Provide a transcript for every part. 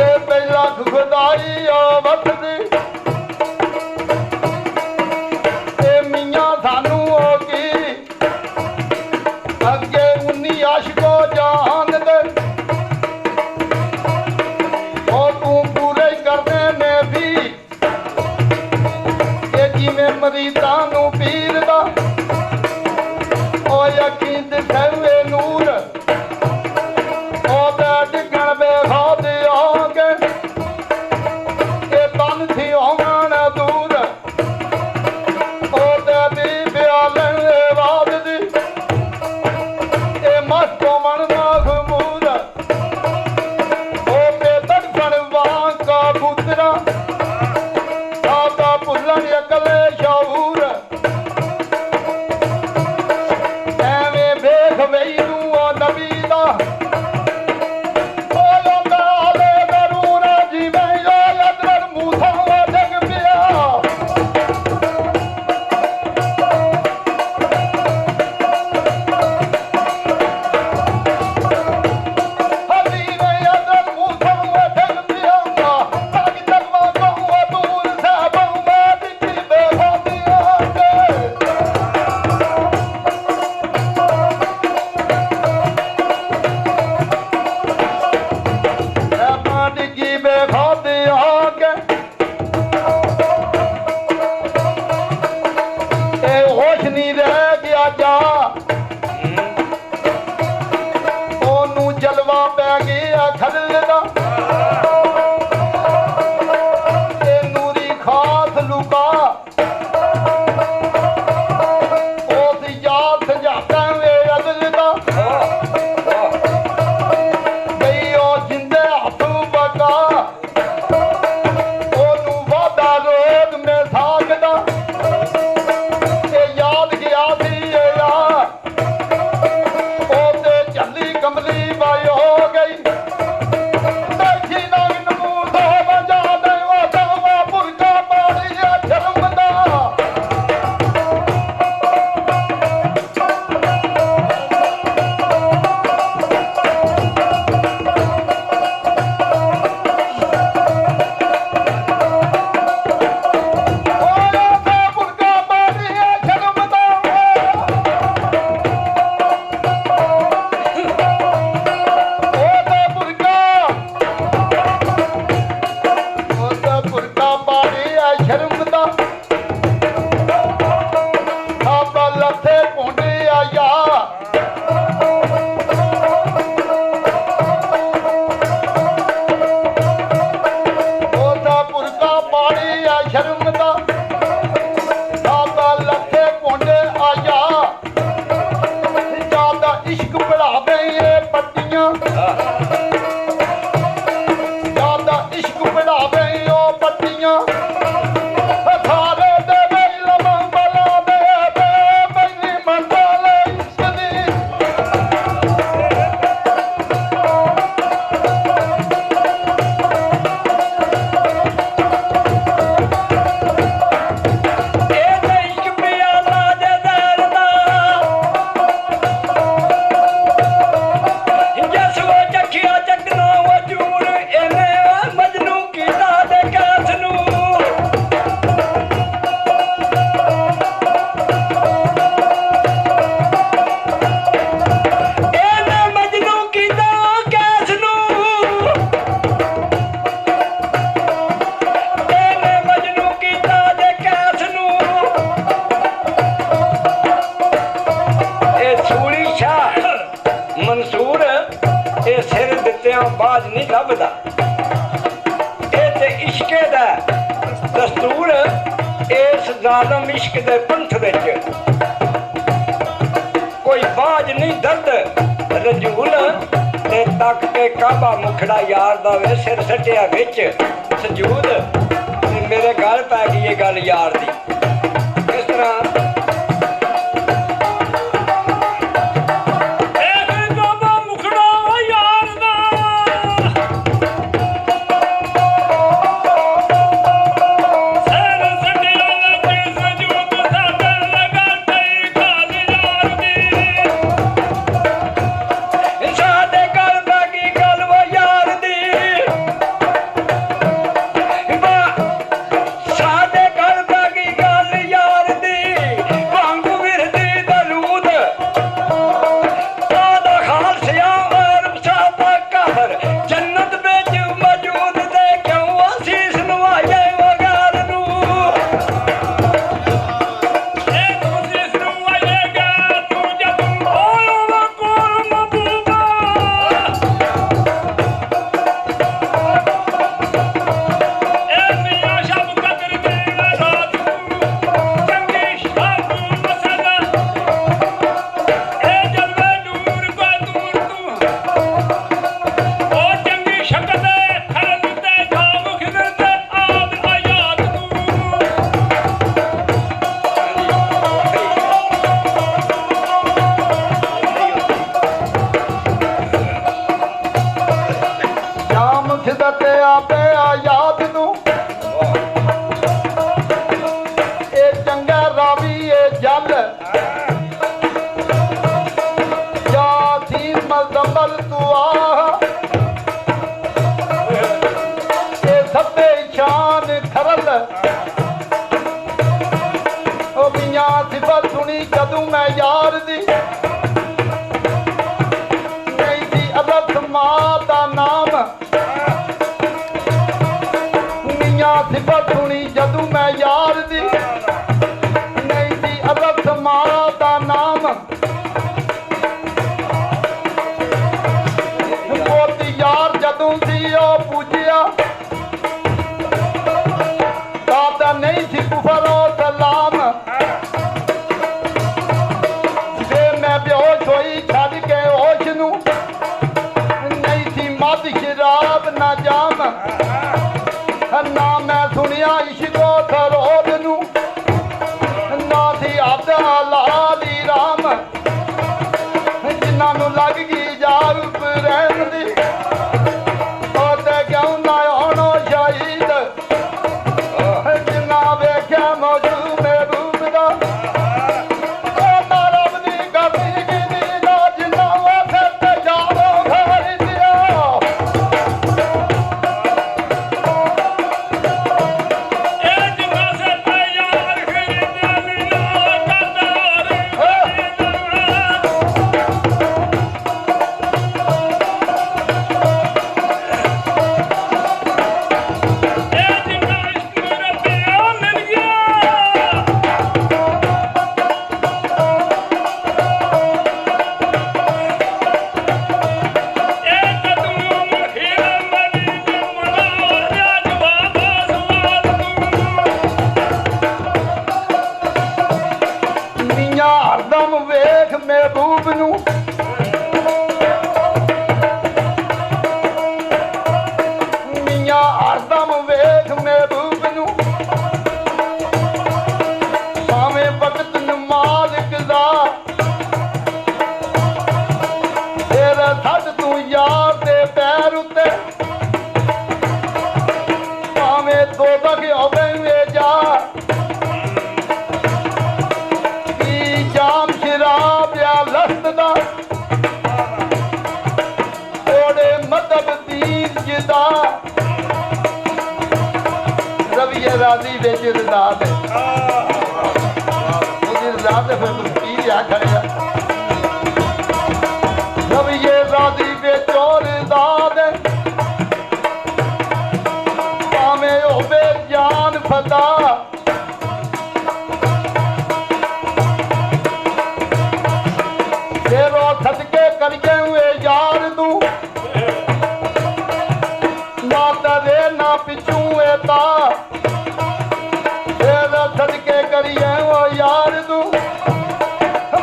खुदाई वत दी मियां सानू की अगे 19 आशको जान दे तू पूरे करने ने भी जिमें मरीदा नू पीर दा यकीन दिखे नूर डिगण बेखा दे आगे तन थी होवन दूर भी ब्यालन बाद दी मस्त मन मखमूर तड़फन वां का पुत्रा सादा भुलन अकले शऊर एवें वेख वही तू नबी दा बाज नहीं लभदा इश्के दा दस्तूर इस जालम इश्क दे पंथ विच कोई बाज नहीं दर्द रजूल ते तक के काबा मुखड़ा यार दा वे सिर सटिया विच सजूद मेरे गल पै गई ये गल यार दी किस तरह ਪੁੱਛਦਾ ਤੇ ਆਪੇ ਆ ਯਾਦ ਨੂੰ ਇਹ ਚੰਗਾ ਰਾਵੀ ਇਹ ਜਲ ਜਾਂ ਸੀ ਮਜ਼ੰਬਲ ਤੂੰ ਆ ਇਹ ਸਭੇ ਸ਼ਾਨ ਖਰਲ ਉਹ ਮੀਆਂ ਸਿਫਤ ਸੁਣੀ ਜਦੋਂ ਮੈਂ ਯਾਰ ਦੀ ਨਹੀਂ ਸੀ ਅਲੱਥ ਮਾਂ ਦਾ ਨਾਮ ਮੀਆਂ ਸਿਫਤ ਸੁਣੀ ਜਦੋਂ ਮੈਂ ਯਾਰ ਦੀ ਨਹੀਂ ਸੀ ਅਲੱਥ ਮਾਂ ਦਾ ਨਾਮ ਮੋਤੀ ਯਾਰ ਜਦੋਂ ਸੀ ਉਹ ਪੂਜਿਆ ਤਾਂ ਨਹੀਂ ਸੀ ਕੁਫਰੋ ਸਲਾਮ ਜੇ ਮੈਂ ਬੇਹੋਸ਼ ਹੋਈ ਛੱਡ ਕੇ ਹੋਸ਼ ਨੂੰ ਨਹੀਂ ਸੀ ਮਦ ਸ਼ਰਾਬ ਨਾ ਜਾਮ ਨਾ ਮੈਂ ਸੁਣਿਆ ਇਸ਼ਕੋ ਸਰੋਦ ਨੂੰ ਨਾ ਸੀ ਆਦ ਲਾਲੀ ਰਾਮ ਜਿਨ੍ਹਾਂ ਨੂੰ ਲੱਗ ਗਈ ਜਾਗ ਰਹਿਣ ਦੀ ਉਹ ਤੇ ਕਿਉਂ ਨਾ ਹੋਣੋ ਸ਼ਹੀਦ ਜਿੰਨਾ ਵੇਖਿਆ ਮੌਜੂ ਮਹਿਬੂਬ ਦਾ ਉਹ ਨਾ ਰੱਬ ਦੀ ਗਲਤੀ ਕੀਤੀ ਨਾ ਜਿੰਨਾ ਵਾਥੇ ਤੇ ਜਾਵੋ ਘਰ ਦਿਆ ਇਹ ਜਿੰਨਾ ਸੇ ਤੇ ਯਾਰ ਖਰੀਦਿਆ ਲੀਲਾ ਕਰਦਾਰ ਇਹ ਜਿੰਨਾ ਇਸ਼ਕ ਰੱਬਿਆ ਮਿਲ ਗਿਆ ਇਹ ਕਦੂ ਮਖੀਰ ਮਦੀ ਜਮਨਾ ਜਵਾਬ ਸਵਾਲ ਤੂੰ ਮੀਆਂ ਹਰਦਮ ਵੇਖ ਮਹਿਬੂਬ ਨੂੰ ਮੀਆਂ ਹਰਦਮ ਵੇਖ ਮਹਿਬੂਬ ਨੂੰ ਭਾਵੇਂ ਵਕਤ ਨਮਾਜ਼ ਕਜ਼ਾ ਤੇਰਾ ਛੱਡ ਤੂੰ ਯਾਰ ਦੇ ਪੈਰ ਉੱਤੇ ਭਾਵੇਂ ਦੋਜ਼ਖ ਹੋਵੇ ਵੇ ਜਾ ਕੀ ਜਾਮ ਸ਼ਰਾਬ ਜਾਂ ਲਸਤ ਦਾ ਉਹਦੇ ਮਦਬ ਦੀਨ ਜਿਦਾ ਰਵੀਏ ਰਾਜ਼ੀ ਵਿੱਚ ਰਜ਼ਾ ਦੇ ਉਹਦੀ ਰਜ਼ਾ ਦੇ ਫਿਰ ਤੂੰ ਕੀ ਲਿਆ ਖੜਿਆ ਰਵੀਏ ਰਾਜ਼ੀ ਵਿੱਚ ਉਹ ਰਜ਼ਾ ਦੇ ਭਾਵੇਂ ਹੋਵੇ ਜਾਨ ਫਦਾ ਤੇਰੋ ਸਦਕੇ ਕਰੀਏ ਹੋਏ ਯਾਰ ਤੂੰ ਨਾ ਤਰੇ ਨਾ ਪਿਛੂ ਏ ਤਾ ਤੇਰੇ ਸਦਕੇ ਕਰੀਏ ਹੋ ਯਾਰ ਤੂੰ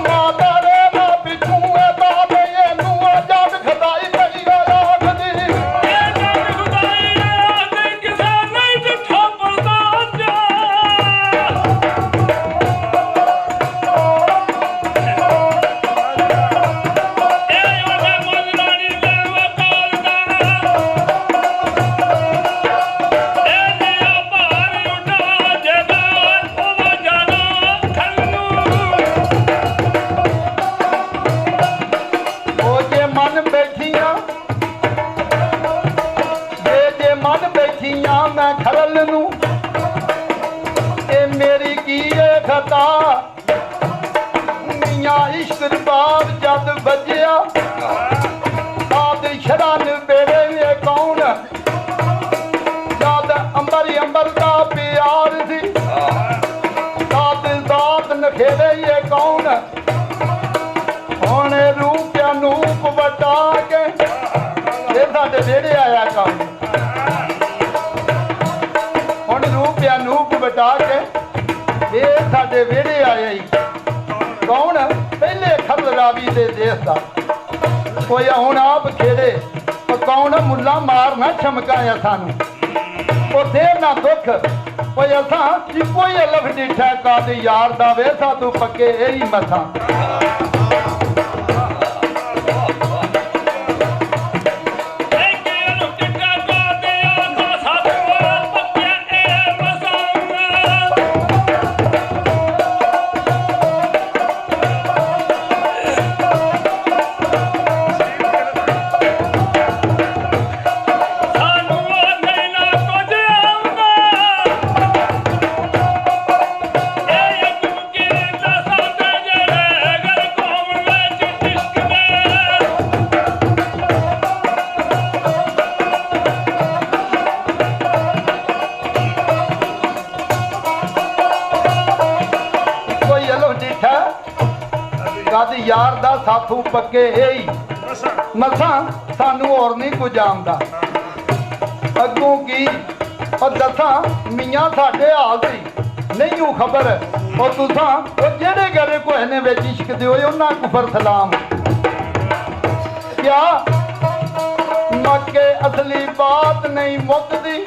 ਨਾ ਤਰੇ ਨਾ ਪਿਛੂ ਏ ਤਾ ਤੇ ਇਹਨੂੰ ਜਦ ਖਦਾਈ ਪਈ ਆਖਦੀ ਇਹ ਜਗ ਖੁਦਾਈ ਤੇ ਕਿਸੇ ਨਹੀਂ ਜਿੱਠਾ ਪਰਦਾ ਜਾ ਇਹ ਉਹਦੇ ਮਜ਼ਰਾਨੀ ਦੇ ਵਕਾਲ ਦਾ ਇਹ ਨਿਆ ਭਾਰ ਉੱਡਾ ਜਗਾ ਉਹ ਜਾਣਾ ਖੰਨੂ ਉਹ ਜੇ ਮਨ ਬੈਠੀਆਂ ਜੇ ਮਨ ਬੈਠੀਆਂ ਮੈਂ ਖਰਲ ਨੂੰ ਇਹ ਮੇਰੀ ਕੀ ਏ ਖਤਾ ਮੀਆਂ ਇਸ਼ਕ ਰਬਾਬ ਜਦ ਵੱਜਿਆ ਸਾਦ ਸ਼ਰਨ ਬੇੜੇ ਵੇ ਕੌਣ ਜਦ ਅੰਬਰ ਦਾ ਪਿਆਰ ਸੀ ਸਾਦ ਜ਼ਾਤ ਨਖੇੜੇ ਇਹ ਕੌਣ ਹੁਣ ਰੂਪ ਅਨੂਪ ਵਟਾ ਕੇ ਇਹ ਸਾਡੇ ਵਿਹੜੇ ਆਇਆ ਕੰਮ ਹੁਣ ਰੂਪ ਅਨੂਪ ਵਟਾ ਕੇ ਇਹ ਸਾਡੇ ਵਿਹੜੇ ਆਇਆ ਹੀ ਕੌਣ ਪਹਿਲੇ ਖਬਰ ਰਾਵੀ ਦੇ ਦੇਸ਼ ਦਾ ਕੋਈ ਹੁਣ ਆਪ ਖੇੜੇ ਉਹ ਕੌਣ ਮੁੱਲਾ ਮਾਰਨਾ ਛਮਕਾਇਆ ਸਾਨੂੰ ਉਹ ਦੇਰ ਨਾ ਦੁੱਖ ਕੋਈ ਅਸਾਂ ਇੱਕੋ ਹੀ ਲਫ਼ਜ਼ ਡਿਠਾ ਕਾਦੇ ਯਾਰ ਦਾ ਵੇ ਸਾਧੂ ਪੱਕੇ ਇਹੀ ਮਸਾਂ ਇਹ ਕੇ ਨੂੰ ਟਿੱਕਾ ਕਾਦ ਯਾਰ ਦਾ ਸਾਥੂ ਪੱਕੇ ਏਈ ਮਸਾਂ ਸਾਨੂੰ ਹੋਰ ਨਹੀਂ ਕੁਝ ਆਉਂਦਾ ਅੱਗੋਂ ਕੀ ਉਹ ਦੱਸਾਂ ਮੀਆਂ ਸਾਡੇ ਹਾਲ ਸੀ ਨਹੀਂ ਉਹ ਖਬਰ ਉਹ ਤੁਸਾਂ ਉਹ ਜਿਹੜੇ ਗਰੇ ਕੋਹਨੇ ਵਿੱਚ ਇਸ਼ਕ ਦਿਓ ਉਹਨਾਂ ਕੁਫਰ ਸਲਾਮ ਕਿਆ ਮੱਕੇ ਅਸਲੀ ਬਾਤ ਨਹੀਂ ਮੁੱਕਦੀ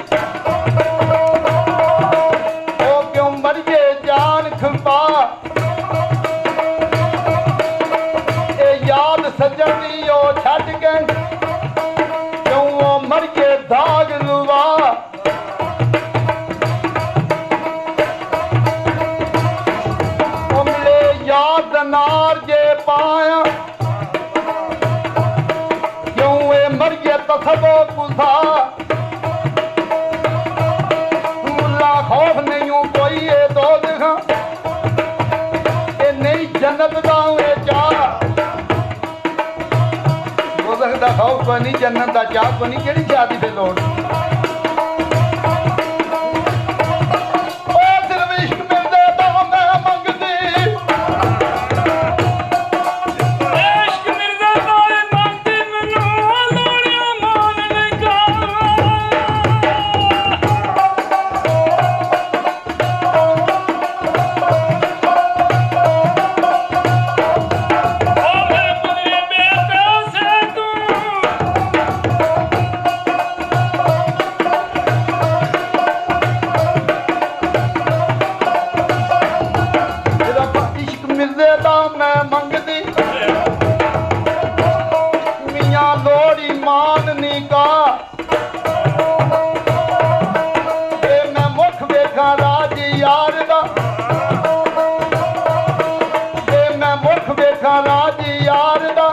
ਉਹ ਕਿਉਂ ਮਰੀਏ ਜਾਨ ਖਪਾ ਇਹ ਯਾਦ ਸੱਜਣ ਦੀ ਉਹ ਛੱਡ ਕੇ ਕਿਉਂ ਉਹ ਮਰ ਕੇ ਦਾਗ ਲਵਾ ਉਹ ਮਿਲੇ ਯਾਦ ਨਾਰ ਜੇ ਪਾਇਆ ਕਿਉਂ ਇਹ ਮਰ ਗਿਆ ਤਸਬੋ ਕੁਸਾ ਮੁੱਲਾ ਖੌਫ ਨਹੀਂ ਕੋਈ ਇਹ ਦੋਜ਼ਖਾਂ ਇਹ ਨਹੀਂ ਜੰਨਤ ਦਾ ਇਹ ਚਾਹ ਦੋਜ਼ਖ ਦਾ ਖੌਫ ਕੋਈ ਨਹੀਂ ਜੰਨਤ ਦਾ ਚਾਹ ਕੋਈ ਨਹੀਂ ਕਿਹੜੀ ਚਾਹ ਦੀ ਫਿਰ ਲੋੜ ਉਹ ਸਿਰਫ ਇਸ਼ਕ ਮਿਲਦਾ ਤਾਂ ਮੈਂ ਮੰਗਦੀ ਇਸ਼ਕ ਮਿਰਜ਼ਾ ਤਾਏ ਮੰਗਦੀ ਮੈਨੂੰ ਲੋੜੀਆਂ ਮਾਨ ਲਗਾ ਓ ਮੇਰੇ ਪੁੱਤਰੀ ਬੇਟਾ ਸੇ ਤੂੰ ਜਿਹੜਾ ਇਸ਼ਕ ਮਿਲਦਾ ਤਾਂ ਮੈਂ ਮੰਗਦੀ ਮੀਆਂ ਲੋੜੀ ਮਾਨ ਨੀ ਕਾ ਤੇ ਮੈਂ ਮੁਖ ਵੇਖਾਂ ਰਾਜ ਯਾਰ ਦਾ ਤੇ ਮੈਂ ਮੁਖ ਵੇਖਾਂ ਰਾਜ ਯਾਰ ਦਾ